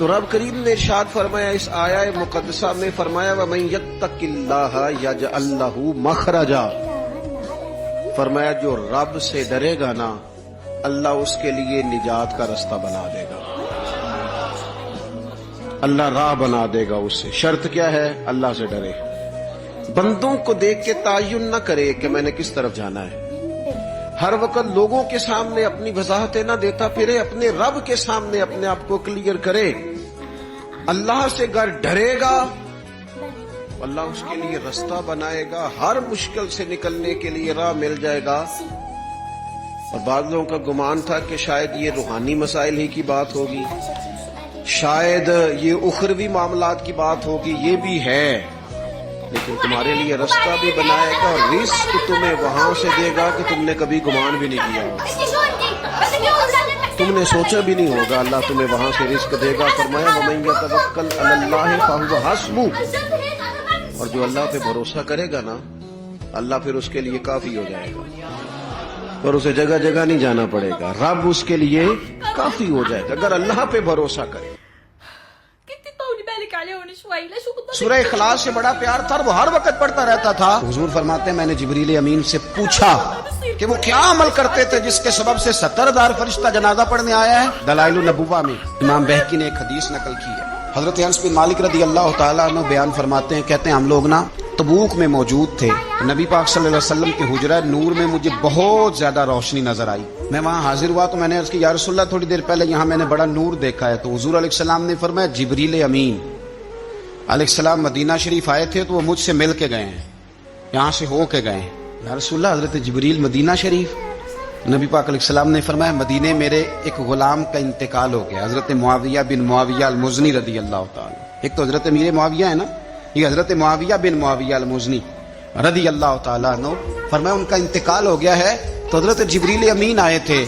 تو رب کریم نے ارشاد فرمایا اس آیہ مقدسہ میں، فرمایا وَمَن يَتَّقِ اللَّهَ يَجْعَل لَّهُ مَخْرَجًا، فرمایا جو رب سے ڈرے گا نا اللہ اس کے لیے نجات کا رستہ بنا دے گا، اللہ راہ بنا دے گا اس سے۔ شرط کیا ہے؟ اللہ سے ڈرے، بندوں کو دیکھ کے تعین نہ کرے کہ میں نے کس طرف جانا ہے، ہر وقت لوگوں کے سامنے اپنی وضاحتیں نہ دیتا پھرے، اپنے رب کے سامنے اپنے آپ کو کلیئر کرے۔ اللہ سے گر ڈرے گا اللہ اس کے لیے رستہ بنائے گا، ہر مشکل سے نکلنے کے لیے راہ مل جائے گا۔ اور بعض لوگوں کا گمان تھا کہ شاید یہ روحانی مسائل ہی کی بات ہوگی، شاید یہ اخروی معاملات کی بات ہوگی، یہ بھی ہے، لیکن تمہارے لیے رستہ بھی بنائے گا اور رزق تمہیں وہاں سے دے گا کہ تم نے کبھی گمان بھی نہیں کیا ہوگا، تم نے سوچا بھی نہیں ہوگا، اللہ تمہیں وہاں سے رزق دے گا۔ فرمایا وَمَن يَتَوَکَّلْ عَلَى اللَّهِ فَهُوَ حَسْبُهُ، اور جو اللہ پہ بھروسہ کرے گا نا اللہ پھر اس کے لیے کافی ہو جائے گا، اور اسے جگہ جگہ نہیں جانا پڑے گا، رب اس کے لیے کافی ہو جائے گا اگر اللہ پہ بھروسہ کرے۔ سورہ اخلاص سے بڑا پیار تھا اور وہ ہر وقت پڑھتا رہتا تھا۔ حضور فرماتے ہیں میں نے جبریل امین سے پوچھا کہ وہ کیا عمل کرتے تھے جس کے سبب سے 70,000 فرشتہ جنازہ پڑھنے آیا ہے۔ دلائل النبوہ میں امام بہقی نے ایک حدیث نقل کی ہے، حضرت انس بن مالک رضی اللہ تعالیٰ عنہ بیان فرماتے ہیں، کہتے ہیں ہم لوگ نا تبوک میں موجود تھے، نبی پاک صلی اللہ علیہ وسلم کے حجرہ نور میں مجھے بہت زیادہ روشنی نظر آئی، میں وہاں حاضر ہوا تو میں نے عرض کی یا رسول اللہ تھوڑی دیر پہلے یہاں میں نے بڑا نور دیکھا ہے، تو حضور علیہ السلام نے فرمایا جبریل امین علیہ السلام مدینہ شریف آئے تھے تو وہ مجھ سے مل کے گئے ہیں، یہاں سے ہو کے گئے ہیں۔ یا رسول اللہ حضرت جبریل مدینہ شریف؟ نبی پاک علیہ السلام نے فرمایا مدینے میرے ایک غلام کا انتقال ہو گیا، حضرت معاویہ بن معاویہ المزنی رضی اللہ تعالی، ایک تو حضرت امیر معاویہ ہے نا، یہ حضرت معاویہ بن معاویہ المزنی رضی اللہ تعالیٰ عنہ، فرمایا ان کا انتقال ہو گیا ہے، تو حضرت جبریل امین آئے تھے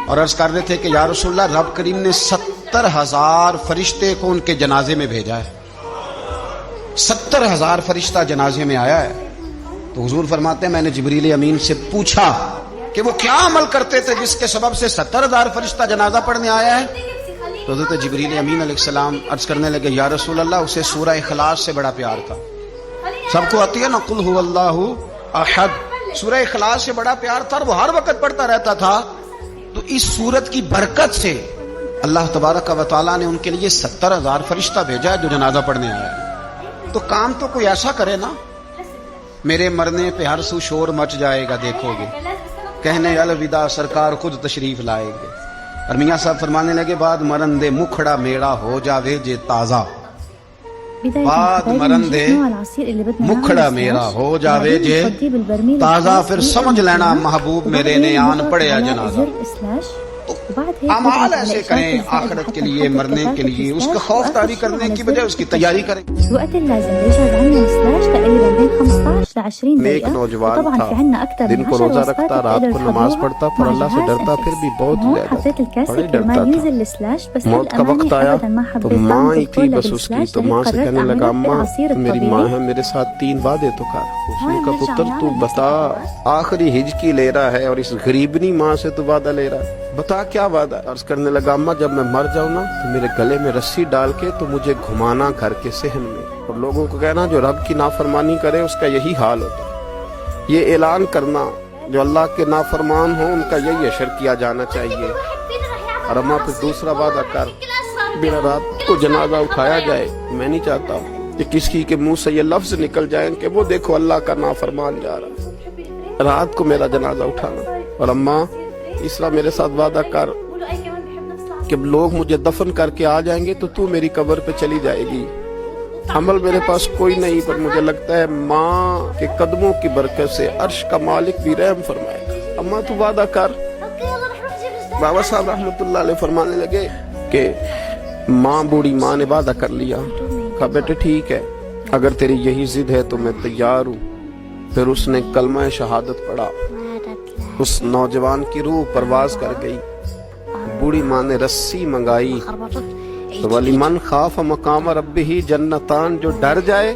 اور عرض کر رہے تھے کہ یا رسول اللہ رب کریم نے 70,000 فرشتے کو ان کے جنازے میں بھیجا ہے، 70,000 فرشتہ جنازے میں آیا ہے۔ تو حضور فرماتے ہیں میں نے جبریل امین سے پوچھا کہ وہ کیا عمل کرتے تھے جس کے سبب سے 70,000 فرشتہ جنازہ پڑھنے آیا ہے، تو حضرت جبریل امین علیہ السلام عرض کرنے لگے یا رسول اللہ اسے سورہ اخلاص سے بڑا پیار تھا، سب کو آتی ہے نا قل هو اللہ احد، سورہ اخلاص سے بڑا پیار تھا اور وہ ہر وقت پڑھتا رہتا تھا۔ تو اس سورت کی برکت سے اللہ تبارک و تعالیٰ نے ان کے لیے 70,000 فرشتہ بھیجا ہے جو جنازہ پڑھنے آیا ہے۔ تو کام تو کوئی ایسا کرے نا، میرے مرنے پہ ہر سو شور مچ جائے گا، دیکھو گے کہنے الوداع سرکار خود تشریف لائیں گے، اور میاں صاحب فرمانے لگے بعد مرندے مکھڑا میڑا ہو جاوے جے تازہ، بعد مرندے مکھڑا میرا ہو جاوے جے تازہ، پھر سمجھ لینا محبوب میرے نے آن پڑیا جنازہ۔ اعمال ایسے کریں آخرت کے لیے، مرنے کے لیے، اس کا خوف طاری کرنے کی بجائے اس کی تیاری کریں۔ ایک نوجوان تھا دن کو روزہ رکھتا، رات کو نماز پڑھتا، پر اللہ سے ڈرتا، پھر بھی بہت زیادہ بڑے ڈرتا تھا۔ موت کا وقت آیا تو ماں ہی تھی بس اس کی، تو ماں سے کہنے لگا اماں میری ماں ہے، میرے ساتھ 3 وعدے تو کر۔ اس نے کہا پتر تو بتا، آخری ہجکی لے رہا ہے اور اس غریبنی ماں سے تو وعدہ لے رہا ہے، بتا کیا وعدہ۔ عرض کرنے لگا اماں جب میں مر جاؤں نا تو میرے گلے میں رسی ڈال کے تو مجھے گھمانا گھر کے صحن میں، اور لوگوں کو کہنا جو رب کی نافرمانی کرے اس کا یہی حال ہوتا ہے، یہ اعلان کرنا جو اللہ کے نافرمان ہوں ان کا یہی اشر کیا جانا چاہیے۔ اور اماں پھر دوسرا وعدہ کر، میرا رات کو جنازہ اٹھایا جائے، میں نہیں چاہتا کہ کسی کے منہ سے یہ لفظ نکل جائیں کہ وہ دیکھو اللہ کا نافرمان جا رہا ہے، رات کو میرا جنازہ اٹھانا۔ اور اماں اس طرح میرے ساتھ وعدہ کر کہ لوگ مجھے دفن کر کے آ جائیں گے تو میری قبر پہ چلی جائے گی، عمل میرے پاس کوئی نہیں، پر مجھے لگتا ہے ماں کے قدموں کی برکت سے عرش کا مالک بھی رحم فرمائے گا، اماں تو وعدہ کر۔ بابا صاحب رحمۃ اللہ علیہ فرمانے لگے کہ ماں بوڑھی ماں نے وعدہ کر لیا، کہا بیٹے ٹھیک ہے اگر تیری یہی ضد ہے تو میں تیار ہوں۔ پھر اس نے کلمہ شہادت پڑھا، اس نوجوان کی روح پرواز کر گئی، بوڑھی ماں نے رسی منگائی تو وَلِمَنْ خَافَ مَقَامَ رَبِّهِ جنتان، جو ڈر جائے،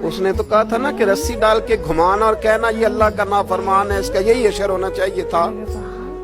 اس نے تو کہا تھا نا کہ رسی ڈال کے گھمانا اور کہنا یہ اللہ کا نافرمان ہے، اس کا یہی اشر ہونا چاہیے تھا۔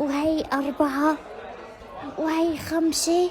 وهي 4 وهي 5